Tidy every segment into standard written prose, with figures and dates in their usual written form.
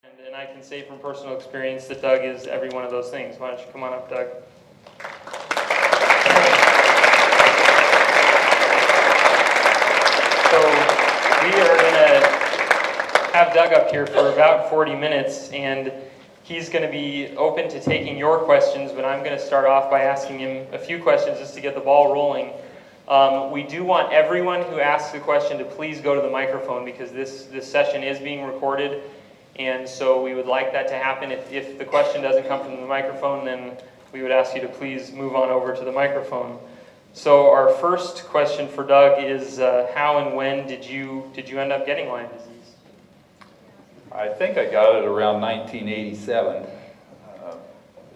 And I can say from personal experience that Doug is every one of those things. Why don't you come on up, Doug? So we are going to have Doug up here for about 40 minutes, and he's going to be open to taking your questions, but I'm going to start off by asking him a few questions just to get the ball rolling. We do want everyone who asks a question to please go to the microphone because this session is being recorded. And so we would like that to happen. If the question doesn't come from the microphone, then we would ask you to please move on over to the microphone. So our first question for Doug is, how and when did you end up getting Lyme disease? I think I got it around 1987.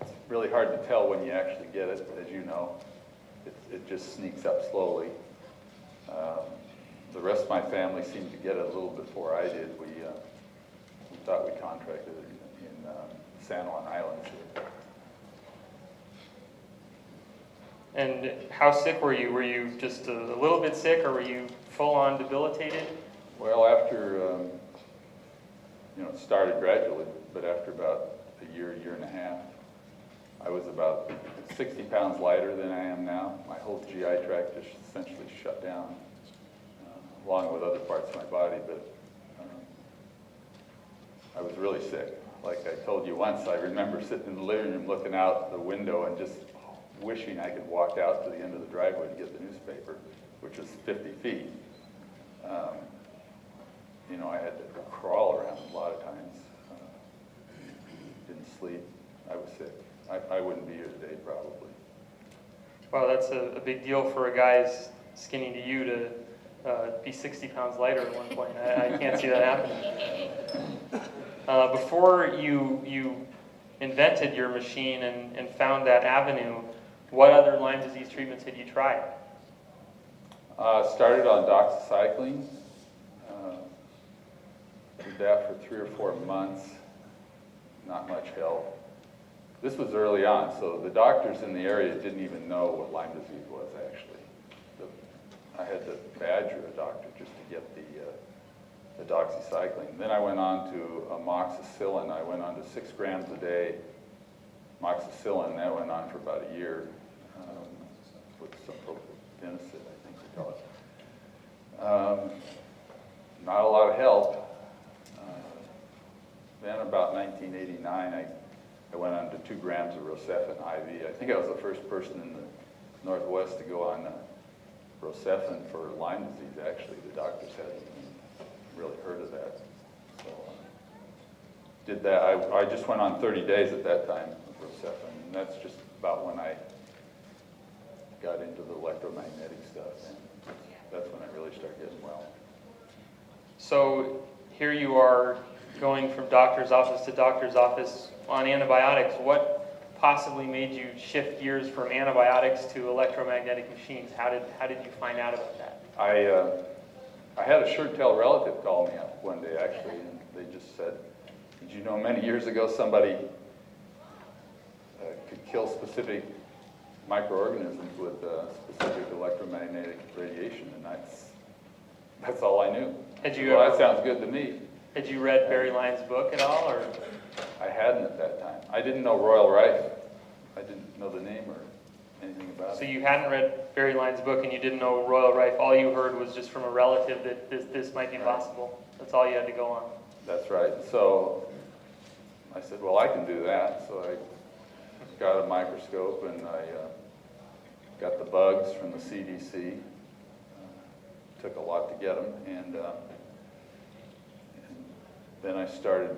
It's really hard to tell when you actually get it, as you know. It just sneaks up slowly. The rest of my family seemed to get it a little before I did. We thought we contracted it in San Juan Islands. And how sick were you? Were you just a little bit sick, or were you full-on debilitated? Well, after, it started gradually, but after about a year and a half, I was about 60 pounds lighter than I am now. My whole GI tract just essentially shut down, along with other parts of my body, but I was really sick. Like I told you once, I remember sitting in the living room looking out the window and just wishing I could walk out to the end of the driveway to get the newspaper, which was 50 feet. I had to crawl around a lot of times. Didn't sleep. I was sick. I wouldn't be here today, probably. Wow, that's a big deal for a guy as skinny to you to be 60 pounds lighter at one point. I can't see that happening. Before you invented your machine and found that avenue, what other Lyme disease treatments had you tried? Started on doxycycline. Did that for 3 or 4 months. Not much help. This was early on, so the doctors in the area didn't even know what Lyme disease was, actually. I had to badger a doctor just to get the doxycycline. Then I went on to amoxicillin. I went on to 6 grams a day. Amoxicillin, that went on for about a year with some propionic, I think they call it. Not a lot of help. Then about 1989, I went on to 2 grams of Rocephin IV. I think I was the first person in the Northwest to go on Rocephin for Lyme disease, actually. The doctors hadn't really heard of that. So did that. I just went on 30 days at that time with Rocephin, and that's just about when I got into the electromagnetic stuff, and that's when I really started getting well. So here you are going from doctor's office to doctor's office on antibiotics. What possibly made you shift gears from antibiotics to electromagnetic machines? How did you find out about that? I had a sure-tell relative call me up one day, actually, and they just said, did you know many years ago somebody could kill specific microorganisms with specific electromagnetic radiation? And that's all I knew. That sounds good to me. Had you read Barry Lyon's book at all, or? I hadn't at that time. I didn't know Royal Rife. I didn't know the name or anything about it. So you hadn't read Barry Lyon's book and you didn't know Royal Rife. All you heard was just from a relative that this might be possible. That's all you had to go on. That's right. So I said, well, I can do that. So I got a microscope and I got the bugs from the CDC. Took a lot to get them. And then I started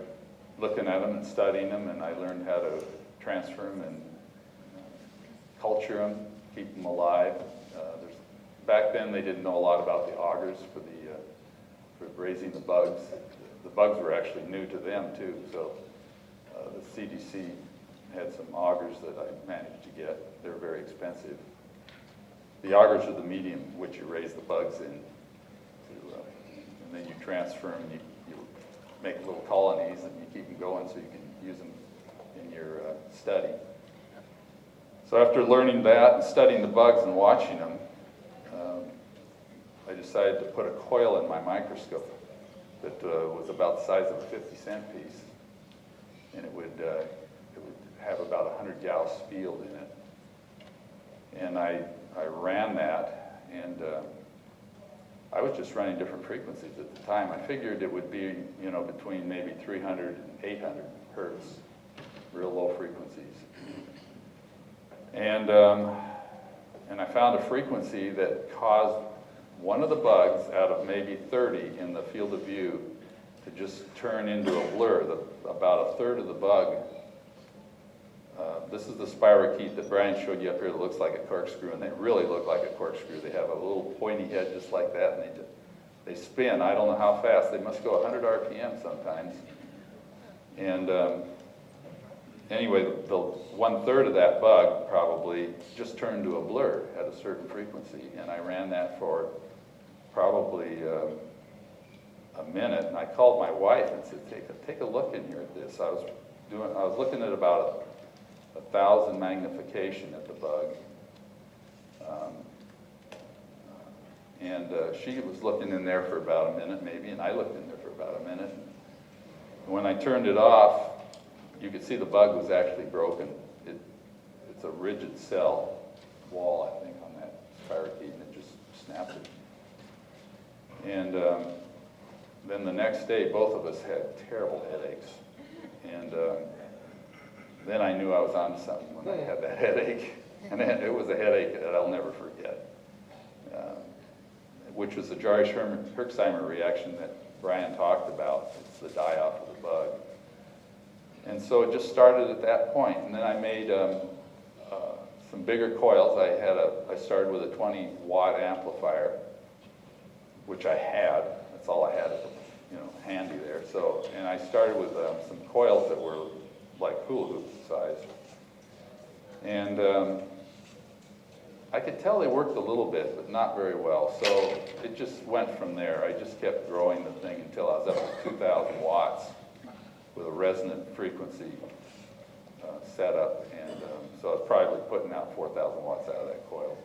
looking at them and studying them, and I learned how to transfer them and culture them, keep them alive. Back then, they didn't know a lot about the augers for raising the bugs. The bugs were actually new to them too, so the CDC had some augers that I managed to get. They're very expensive. The augers are the medium which you raise the bugs in, and then you transfer them. You make little colonies and you keep them going so you can use them in your study. So after learning that and studying the bugs and watching them, I decided to put a coil in my microscope that was about the size of a 50-cent piece. and it would have about 100 gauss field in it. And I ran that, and I was just running different frequencies at the time. I figured it would be, between maybe 300 and 800 hertz, real low frequencies. And I found a frequency that caused one of the bugs out of maybe 30 in the field of view to just turn into a blur. About a third of the bug. This is the spirochete that Bryan showed you up here that looks like a corkscrew, and they really look like a corkscrew. They have a little pointy head just like that, and they spin. I don't know how fast. They must go 100 RPM sometimes. And anyway, the 1/3 of that bug probably just turned to a blur at a certain frequency, and I ran that for probably a minute, and I called my wife and said, take a look in here at this. I was looking at about 1,000 magnification at the bug. And she was looking in there for about a minute maybe, and I looked in there for about a minute. And when I turned it off, you could see the bug was actually broken. It's a rigid cell wall, I think, on that spirochete, and it just snapped it. And then the next day, both of us had terrible headaches. And then I knew I was on something when I had that headache. And it was a headache that I'll never forget, which was the Jarisch-Herxheimer reaction that Bryan talked about. It's the die-off of the bug. And so it just started at that point. And then I made some bigger coils. I started with a 20-watt amplifier, which I had. That's all I had, handy there. So, and I started with some coils that were like hula hoop size. And I could tell they worked a little bit, but not very well. So it just went from there. I just kept growing the thing until I was up to 2,000 watts with a resonant frequency setup. And so I was probably putting out 4,000 watts out of that coil.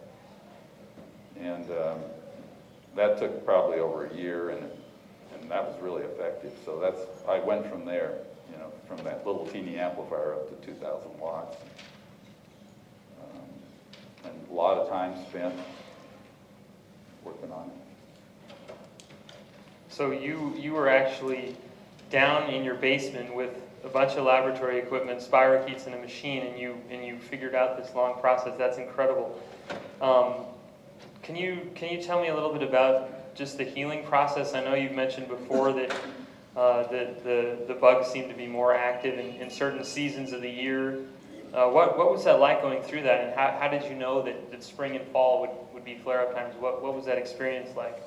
And that took probably over a year, and that was really effective. So I went from there, from that little teeny amplifier up to 2,000 watts. And a lot of time spent working on it. So you were actually down in your basement with a bunch of laboratory equipment, spirochetes, and a machine, and you figured out this long process. That's incredible. Can you tell me a little bit about just the healing process? I know you've mentioned before that the bugs seem to be more active in certain seasons of the year. What was that like going through that, and how did you know that spring and fall would be flare-up times? What was that experience like?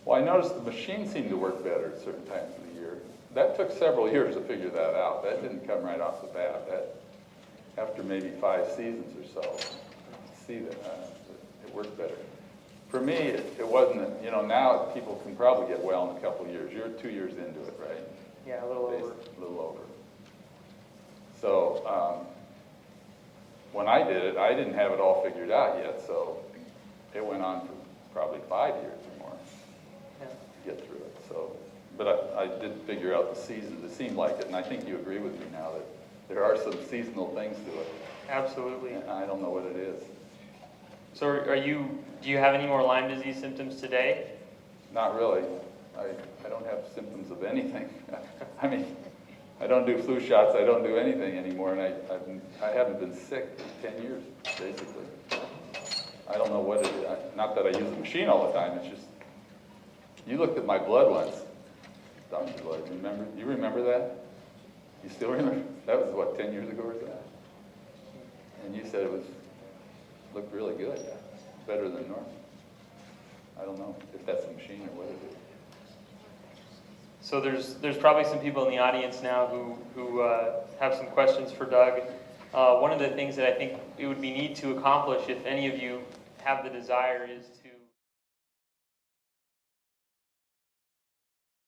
Well, I noticed the machine seemed to work better at certain times of the year. That took several years to figure that out. That didn't come right off the bat. After maybe 5 seasons or so, see that it worked better. For me, it wasn't, now people can probably get well in a couple of years. You're 2 years into it, right? Yeah, a little over. A little over. So when I did it, I didn't have it all figured out yet, so it went on for probably 5 years or more to get through it. So, but I did figure out the seasons. It seemed like it, and I think you agree with me now that there are some seasonal things to it. Absolutely. And I don't know what it is. So do you have any more Lyme disease symptoms today? Not really. I don't have symptoms of anything. I mean, I don't do flu shots. I don't do anything anymore, and I haven't been sick in 10 years, basically. I don't know what it is. Not that I use the machine all the time. It's just, you looked at my blood once, Dr. Blood. You remember that? You still remember? That was, what, 10 years ago or so? And you said looked really good. Better than normal. I don't know if that's a machine or what it is. So there's probably some people in the audience now who have some questions for Doug. One of the things that I think it would be neat to accomplish, if any of you have the desire, is